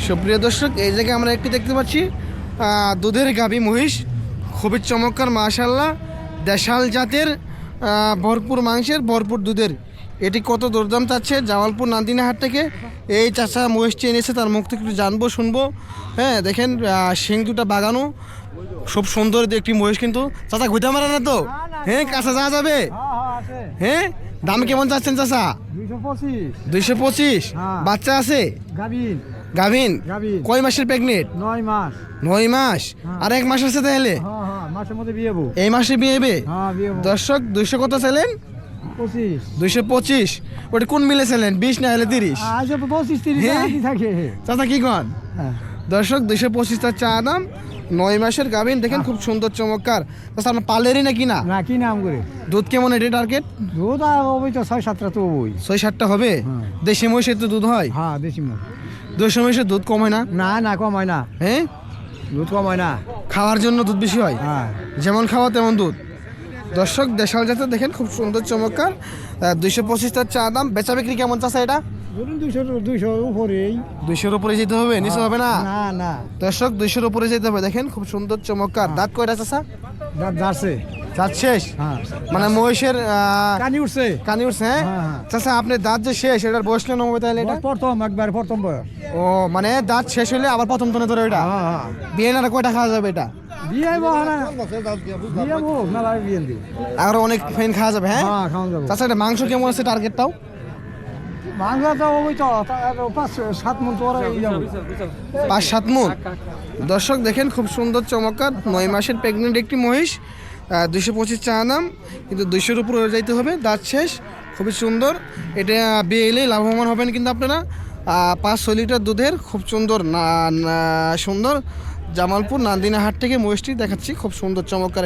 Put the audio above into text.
সুপ্রিয় দর্শক, এই জায়গায় আমরা একটি দেখতে পাচ্ছি দুধের গাভী মহিষ, খুবই চমৎকার মাশাআল্লাহ, দেশাল জাতের, ভরপুর মাংসের, ভরপুর দুধের। এটি কত দরদাম চাচ্ছে জামালপুর নান্দিনা হাট থেকে এই চাচা মহিষটি এনেছে, তার মুখ থেকে একটু জানবো শুনবো। হ্যাঁ দেখেন শিং দুটা বাগানো, খুব সুন্দর একটি মহিষ। কিন্তু চাচা ঘুরতে মারা না তো? হ্যাঁ, কাছে যাওয়া যাবে? হ্যাঁ, দাম কেমন চাচ্ছেন চাচা? 225। বাচ্চা আছে? গাভিন। কয় মাসের প্রেগনেন্ট? 9 মাস। আর 1 মাস আছে তাহলে? এই মাসে বিয়ে হবে। দর্শক 200 কত ছিলেন? 225। ওটা কোন মিলে ছিলেন? 20 না হলে 30? চাচা কি কন? দর্শক 225 তার চা দাম। 9 মাসের গাভিন, দেখেন খুব সুন্দর চমৎকার। তাছাড়া আপনার পালেরই না কিনা? কি নাম করে দুধ কেমন এটা টার্গেট? দুধ হবে তো 6-7টা তো হবই। 6-7টা হবে। দেশি মহিষের তো দুধ হয়? হ্যাঁ, দেশি মহিষ। দেশি মহিষের দুধ কম হয় না? না কম হয় না। হ্যাঁ, দুধ কম হয় না। খাওয়ার জন্য দুধ বেশি হয়। হ্যাঁ, যেমন খাওয়া তেমন দুধ। দর্শক দেশাল জাতের, দেখেন খুব সুন্দর চমৎকার। 225 তার চা দাম। বেচা বিক্রি কেমন চাষা এটা? ধরুন 200 উপরেই। 200-র উপরে যেতে হবে, নিচে হবে না? না। দর্শক 200-র উপরে যেতে হবে। দেখেন খুব সুন্দর চমৎকার। দাঁত কয়টা চাষা? দাঁত যাচ্ছে। দাঁত শেষ? হ্যাঁ, মানে মহিষের কানি উঠছে। হ্যাঁ। চাষা আপনি দাঁত যে শেষ, এটার বয়স কেন হবে তাহলে? এটা প্রথম বয়স। ও, মানে দাঁত শেষ হলে আবার প্রথম তনে ধরে এটা। বিয়ে না কয়টা খাওয়া যাবে এটা? আর অনেক ফেন খাওয়া যাবে। হ্যাঁ, তাছাড়া এটা মাংস কেমন আছে টার্গেটটাও? 5-7 মণ। দর্শক দেখেন খুব সুন্দর চমৎকার 9 মাসের প্রেগনেন্ট একটি মহিষ। 225 চা নাম, কিন্তু 200-র উপরে যাইতে হবে। দাঁত শেষ, খুবই সুন্দর। এটা বিয়ে এলেই লাভবান হবেন কিন্তু আপনারা। 5-6 লিটার দুধের, খুব সুন্দর সুন্দর। জামালপুর নান্দিনা হাট থেকে মহিষটি দেখাচ্ছি, খুব সুন্দর চমৎকার।